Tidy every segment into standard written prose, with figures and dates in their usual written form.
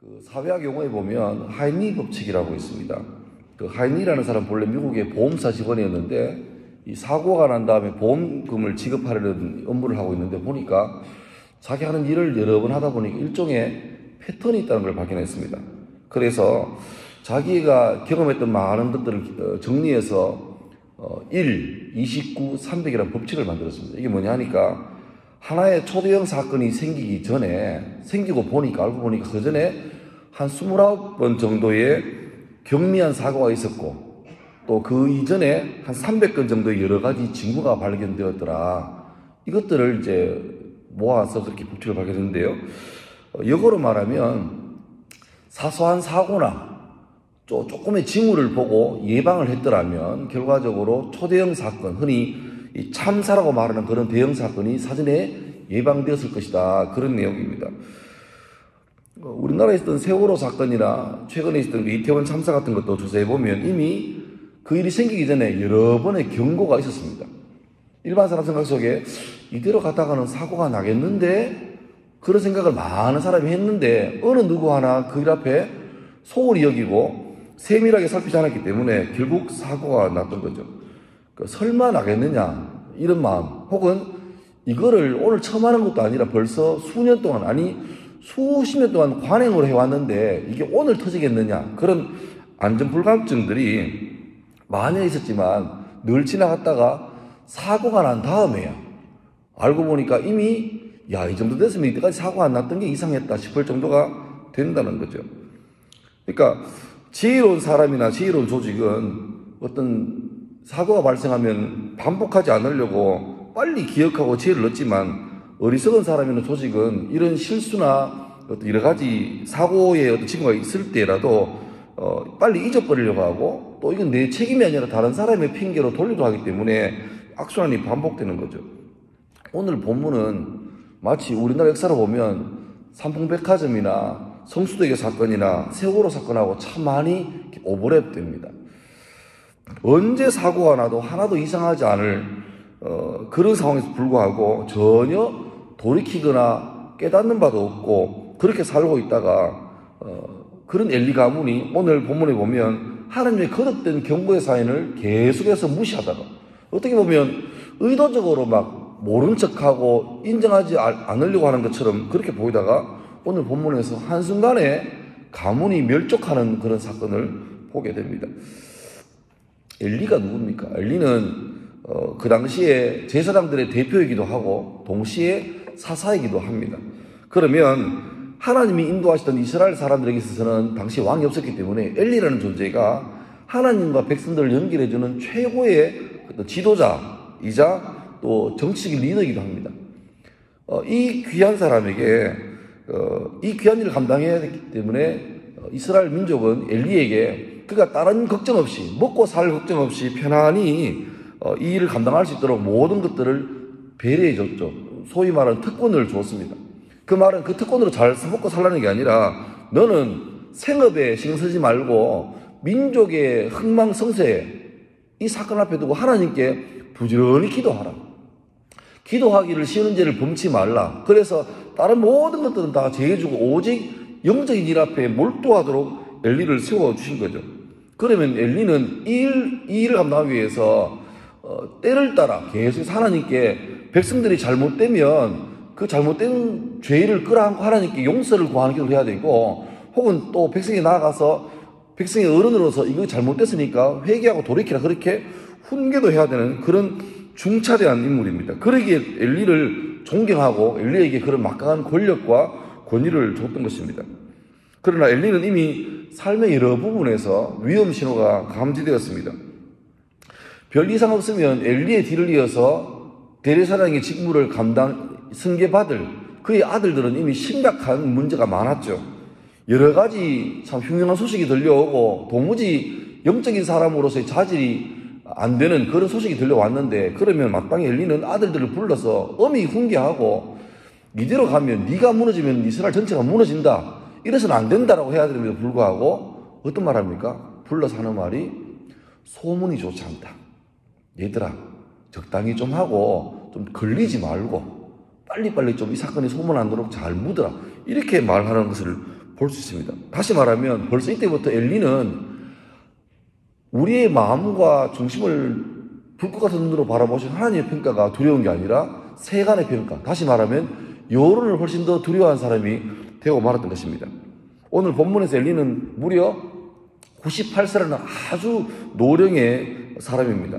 그 사회학 용어에 보면 하이니 법칙이라고 있습니다. 그 하이니라는 사람 본래 미국의 보험사 직원이었는데 이 사고가 난 다음에 보험금을 지급하려는 업무를 하고 있는데 보니까 자기 하는 일을 여러 번 하다 보니까 일종의 패턴이 있다는 걸 발견했습니다. 그래서 자기가 경험했던 많은 것들을 정리해서 1, 29, 300이라는 법칙을 만들었습니다. 이게 뭐냐 하니까 하나의 초대형 사건이 생기기 전에 생기고 보니까 알고 보니까 그 전에 한 29번 정도의 경미한 사고가 있었고 또 그 이전에 한 300건 정도의 여러 가지 징후가 발견되었더라. 이것들을 이제 모아서 그렇게 법칙을 발견했는데요. 역어로 말하면 사소한 사고나 조금의 징후를 보고 예방을 했더라면 결과적으로 초대형 사건, 흔히 이 참사라고 말하는 그런 대형 사건이 사전에 예방되었을 것이다. 그런 내용입니다. 우리나라에 있었던 세월호 사건이나 최근에 있었던 이태원 참사 같은 것도 조사해보면 이미 그 일이 생기기 전에 여러 번의 경고가 있었습니다. 일반 사람 생각 속에 이대로 가다가는 사고가 나겠는데 그런 생각을 많은 사람이 했는데 어느 누구 하나 그 일 앞에 소홀히 여기고 세밀하게 살피지 않았기 때문에 결국 사고가 났던 거죠. 설마 나겠느냐 이런 마음, 혹은 이거를 오늘 처음 하는 것도 아니라 벌써 수년 동안, 아니 수십 년 동안 관행으로 해왔는데 이게 오늘 터지겠느냐, 그런 안전불감증들이 많이 있었지만 늘 지나갔다가 사고가 난 다음에야 알고 보니까 이미 이 정도 됐으면 이때까지 사고가 안 났던 게 이상했다 싶을 정도가 된다는 거죠. 그러니까 지혜로운 사람이나 지혜로운 조직은 어떤 사고가 발생하면 반복하지 않으려고 빨리 기억하고 지혜를 얻지만, 어리석은 사람이나 조직은 이런 실수나 어떤 여러 가지 사고의 어떤 징후가 있을 때라도 빨리 잊어버리려고 하고, 또 이건 내 책임이 아니라 다른 사람의 핑계로 돌리려고 하기 때문에 악순환이 반복되는 거죠. 오늘 본문은 마치 우리나라 역사로 보면 삼풍백화점이나 성수대교 사건이나 세월호 사건하고 참 많이 오버랩됩니다. 언제 사고가 나도 하나도 이상하지 않을 그런 상황에서 불구하고 전혀 돌이키거나 깨닫는 바도 없고 그렇게 살고 있다가 그런 엘리 가문이 오늘 본문에 보면 하나님의 거듭된 경고의 사인을 계속해서 무시하다가, 어떻게 보면 의도적으로 막 모른 척하고 인정하지 않으려고 하는 것처럼 그렇게 보이다가 오늘 본문에서 한순간에 가문이 멸족하는 그런 사건을 보게 됩니다. 엘리가 누굽니까? 엘리는 그 당시에 제사장들의 대표이기도 하고 동시에 사사이기도 합니다. 그러면 하나님이 인도하시던 이스라엘 사람들에게 있어서는 당시 왕이 없었기 때문에 엘리라는 존재가 하나님과 백성들을 연결해주는 최고의 지도자이자 또 정치적인 리더이기도 합니다. 이 귀한 사람에게 이 귀한 일을 감당해야 했기 때문에 이스라엘 민족은 엘리에게 그가 다른 걱정 없이, 먹고 살 걱정 없이 편안히 이 일을 감당할 수 있도록 모든 것들을 배려해 줬죠. 소위 말하는 특권을 주었습니다. 그 말은 그 특권으로 잘 먹고 살라는 게 아니라 너는 생업에 신경 쓰지 말고 민족의 흥망성쇠 이 사건 앞에 두고 하나님께 부지런히 기도하라. 기도하기를 쉬운 죄를 범치 말라. 그래서 다른 모든 것들은 다 제해주고 오직 영적인 일 앞에 몰두하도록 엘리를 세워주신 거죠. 그러면 엘리는 이 일을 감당하기 위해서 때를 따라 계속 하나님께 백성들이 잘못되면 그 잘못된 죄를 끌어안고 하나님께 용서를 구하는 기도를 해야 되고, 혹은 또 백성이 나아가서 백성의 어른으로서 이거 잘못됐으니까 회개하고 돌이키라, 그렇게 훈계도 해야 되는 그런 중차대한 인물입니다. 그러기에 엘리를 존경하고 엘리에게 그런 막강한 권력과 권위를 줬던 것입니다. 그러나 엘리는 이미 삶의 여러 부분에서 위험 신호가 감지되었습니다. 별 이상 없으면 엘리의 뒤를 이어서 대제사장의 직무를 승계받을 그의 아들들은 이미 심각한 문제가 많았죠. 여러 가지 참 흉흉한 소식이 들려오고 도무지 영적인 사람으로서의 자질이 안 되는 그런 소식이 들려왔는데, 그러면 마땅히 엘리는 아들들을 불러서 엄히 훈계하고 이대로 가면 네가 무너지면 이스라엘 전체가 무너진다, 이래서는 안 된다라고 해야 됨에도 불구하고 어떤 말 합니까? 불러서 하는 말이 소문이 좋지 않다. 얘들아 적당히 좀 하고 좀 걸리지 말고 빨리빨리 좀 이 사건이 소문 안 도록 잘 묻어라, 이렇게 말하는 것을 볼 수 있습니다. 다시 말하면 벌써 이때부터 엘리는 우리의 마음과 중심을 불꽃 같은 눈으로 바라보신 하나님의 평가가 두려운 게 아니라 세간의 평가, 다시 말하면 여론을 훨씬 더 두려워한 사람이 되고 말았던 것입니다. 오늘 본문에서 엘리는 무려 98세라는 아주 노령의 사람입니다.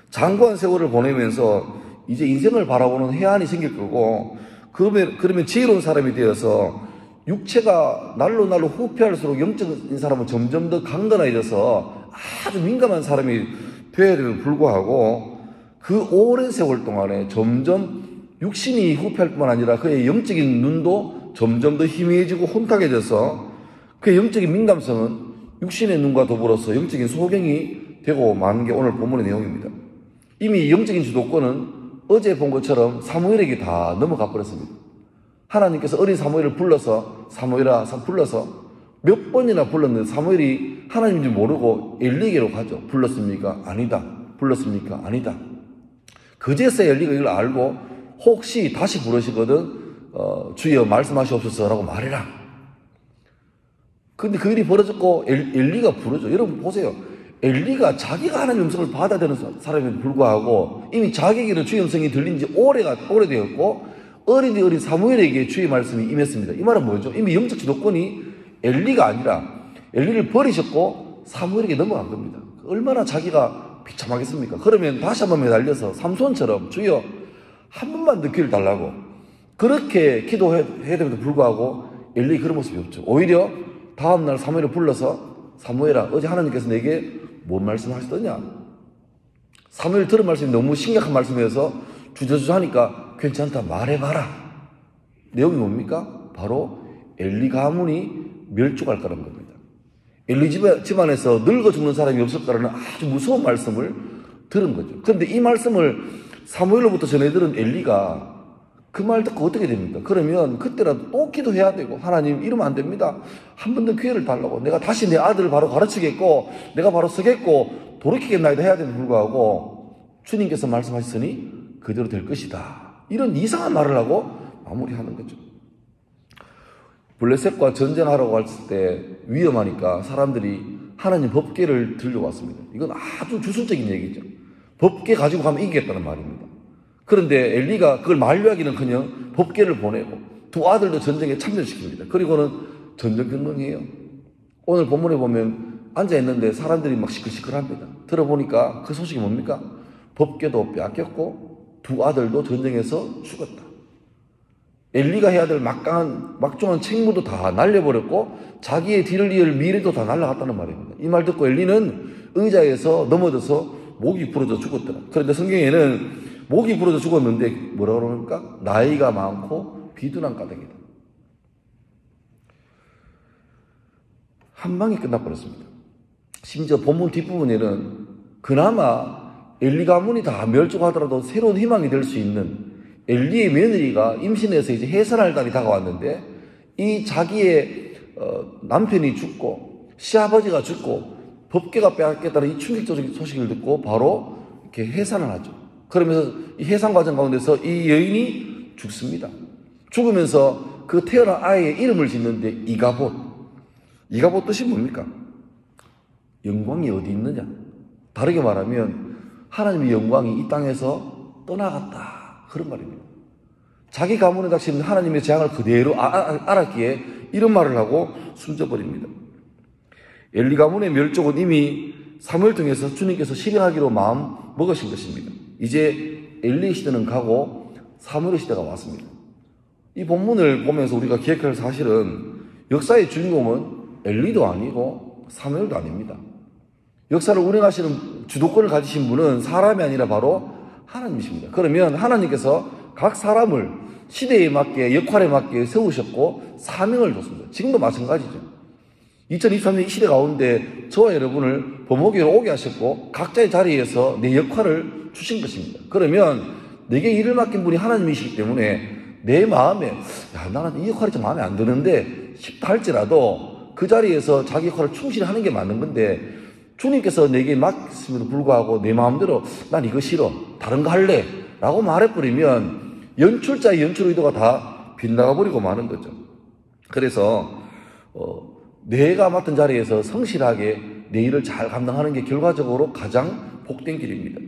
장구한 세월을 보내면서 이제 인생을 바라보는 해안이 생길 거고, 그러면 지혜로운 사람이 되어서 육체가 날로 후퇴할수록 영적인 사람은 점점 더 강건해져서 아주 민감한 사람이 되어야 됨에도 불구하고 그 오랜 세월 동안에 점점 육신이 후퇴할 뿐만 아니라 그의 영적인 눈도 점점 더 희미해지고 혼탁해져서 그의 영적인 민감성은 육신의 눈과 더불어서 영적인 소경이 되고 마는 게 오늘 본문의 내용입니다. 이미 영적인 주도권은 어제 본 것처럼 사무엘에게 다 넘어가 버렸습니다. 하나님께서 어린 사무엘을 불러서 몇 번이나 불렀는데 사무엘이 하나님인지 모르고 엘리에게로 가죠. 불렀습니까? 아니다. 불렀습니까? 아니다. 그제서야 엘리가 이걸 알고 혹시 다시 부르시거든 주여 말씀하시옵소서라고 말해라. 근데 그 일이 벌어졌고 엘리가 부르죠. 여러분 보세요. 엘리가 자기가 하나님의 음성을 받아야 되는 사람임에도 불구하고 이미 자기에게는 주의 음성이 들린 지 오래되었고 어린 사무엘에게 주의 말씀이 임했습니다. 이 말은 뭐죠? 이미 영적 주도권이 엘리가 아니라 엘리를 버리셨고 사무엘에게 넘어간 겁니다. 얼마나 자기가 비참하겠습니까? 그러면 다시 한번 매달려서 삼손처럼 주여 한 번만 더 기회를 달라고 그렇게 기도해야 됨에도 불구하고 엘리 그런 모습이 없죠. 오히려 다음날 사무엘을 불러서 사무엘아, 어제 하나님께서 내게 뭔 말씀하시더냐? 사무엘 들은 말씀이 너무 심각한 말씀이어서 주저주저하니까 괜찮다 말해봐라. 내용이 뭡니까? 바로 엘리 가문이 멸종할 거라는 겁니다. 엘리 집안에서 늙어 죽는 사람이 없을 거라는 아주 무서운 말씀을 들은 거죠. 그런데 이 말씀을 사무엘로부터 전해들은 엘리가 그 말 듣고 어떻게 됩니까? 그러면 그때라도 또 기도해야 되고 하나님 이러면 안 됩니다. 한 번 더 기회를 달라고 내가 다시 내 아들을 바로 가르치겠고 내가 바로 서겠고 돌이키겠나이다 해야 되는 불구하고 주님께서 말씀하셨으니 그대로 될 것이다. 이런 이상한 말을 하고 마무리하는 거죠. 블레셋과 전쟁하라고 했을 때 위험하니까 사람들이 하나님 법궤를 들려왔습니다. 이건 아주 주술적인 얘기죠. 법궤 가지고 가면 이기겠다는 말입니다. 그런데 엘리가 그걸 만류하기는커녕 법궤를 보내고 두 아들도 전쟁에 참전시킵니다. 그리고는 전쟁 경영해요. 오늘 본문에 보면 앉아있는데 사람들이 막 시끌시끌합니다. 들어보니까 그 소식이 뭡니까? 법궤도 빼앗겼고 두 아들도 전쟁에서 죽었다. 엘리가 해야 될 막중한 책무도 다 날려버렸고 자기의 뒤를 이을 미래도 다 날아갔다는 말입니다. 이 말 듣고 엘리는 의자에서 넘어져서 목이 부러져 죽었더라. 그런데 성경에는 목이 부러져 죽었는데 뭐라고 그러니까? 나이가 많고 비둔한 까닭이다. 한 방에 끝나버렸습니다. 심지어 본문 뒷부분에는 그나마 엘리 가문이 다 멸종하더라도 새로운 희망이 될 수 있는 엘리의 며느리가 임신해서 이제 해산할 날이 다가왔는데 이 자기의 남편이 죽고 시아버지가 죽고 법궤가 빼앗겼다는 이 충격적인 소식을 듣고 바로 이렇게 해산을 하죠. 그러면서 이 해산 과정 가운데서 이 여인이 죽습니다. 죽으면서 그 태어난 아이의 이름을 짓는데 이가봇. 이가봇 뜻이 뭡니까? 영광이 어디 있느냐? 다르게 말하면 하나님의 영광이 이 땅에서 떠나갔다. 그런 말입니다. 자기 가문에 닥친 하나님의 재앙을 그대로 알았기에 이런 말을 하고 숨져버립니다. 엘리 가문의 멸종은 이미 사무엘 통해서 주님께서 실행하기로 마음 먹으신 것입니다. 이제 엘리 시대는 가고 사무엘 시대가 왔습니다. 이 본문을 보면서 우리가 기억할 사실은 역사의 주인공은 엘리도 아니고 사무엘도 아닙니다. 역사를 운행하시는 주도권을 가지신 분은 사람이 아니라 바로 하나님이십니다. 그러면 하나님께서 각 사람을 시대에 맞게 역할에 맞게 세우셨고 사명을 줬습니다. 지금도 마찬가지죠. 2023년 이 시대 가운데 저와 여러분을 범호교회로 오게 하셨고 각자의 자리에서 내 역할을 주신 것입니다. 그러면 내게 일을 맡긴 분이 하나님이시기 때문에 내 마음에 나는 이 역할이 좀 마음에 안 드는데 싶다 할지라도 그 자리에서 자기 역할을 충실히 하는 게 맞는 건데 주님께서 내게 맡겼음에도 불구하고 내 마음대로 난 이거 싫어 다른 거 할래 라고 말해버리면 연출자의 연출 의도가 다 빗나가버리고 마는 거죠. 그래서 내가 맡은 자리에서 성실하게 내 일을 잘 감당하는 게 결과적으로 가장 복된 길입니다.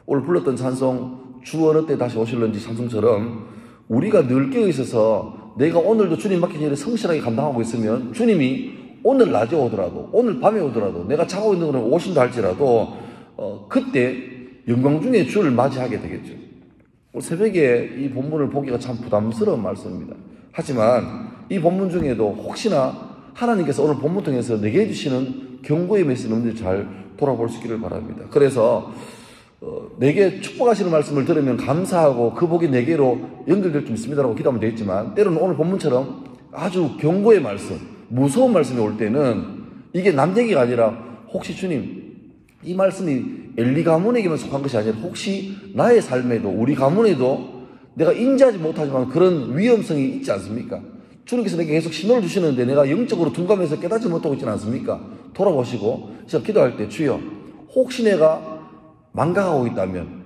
오늘 불렀던 찬송 주 어느 때 다시 오실런지 찬송처럼 우리가 늘 깨어 있어서 내가 오늘도 주님 맡긴 일을 성실하게 감당하고 있으면 주님이 오늘 낮에 오더라도 오늘 밤에 오더라도 내가 자고 있는 거는 오신다 할지라도 그때 영광 중에 주를 맞이하게 되겠죠. 오늘 새벽에 이 본문을 보기가 참 부담스러운 말씀입니다. 하지만 이 본문 중에도 혹시나 하나님께서 오늘 본문 통해서 내게 해주시는 경고의 메시지를 잘 돌아볼 수 있기를 바랍니다. 그래서 내게 축복하시는 말씀을 들으면 감사하고 그 복이 내게로 연결될 수 있습니다라고 기도하면 되겠지만 때로는 오늘 본문처럼 아주 경고의 말씀, 무서운 말씀이 올 때는 이게 남 얘기가 아니라 혹시 주님 이 말씀이 엘리 가문에게만 속한 것이 아니라 혹시 나의 삶에도 우리 가문에도 내가 인지하지 못하지만 그런 위험성이 있지 않습니까? 주님께서 내게 계속 신호를 주시는데 내가 영적으로 둔감해서 깨닫지 못하고 있지는 않습니까? 돌아보시고 제가 기도할 때 주여 혹시 내가 망각하고 있다면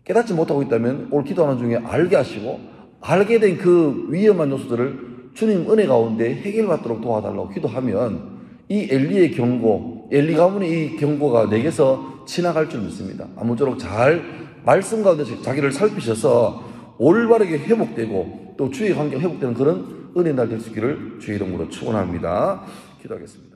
깨닫지 못하고 있다면 오늘 기도하는 중에 알게 하시고 알게 된 그 위험한 요소들을 주님 은혜 가운데 해결받도록 도와달라고 기도하면 이 엘리의 경고, 엘리 가문의 이 경고가 내게서 지나갈 줄 믿습니다. 아무쪼록 잘 말씀 가운데 자기를 살피셔서 올바르게 회복되고 또 주의 관계가 회복되는 그런 은혜 날 될 수 있기를 주의 이름으로 축원합니다. 기도하겠습니다.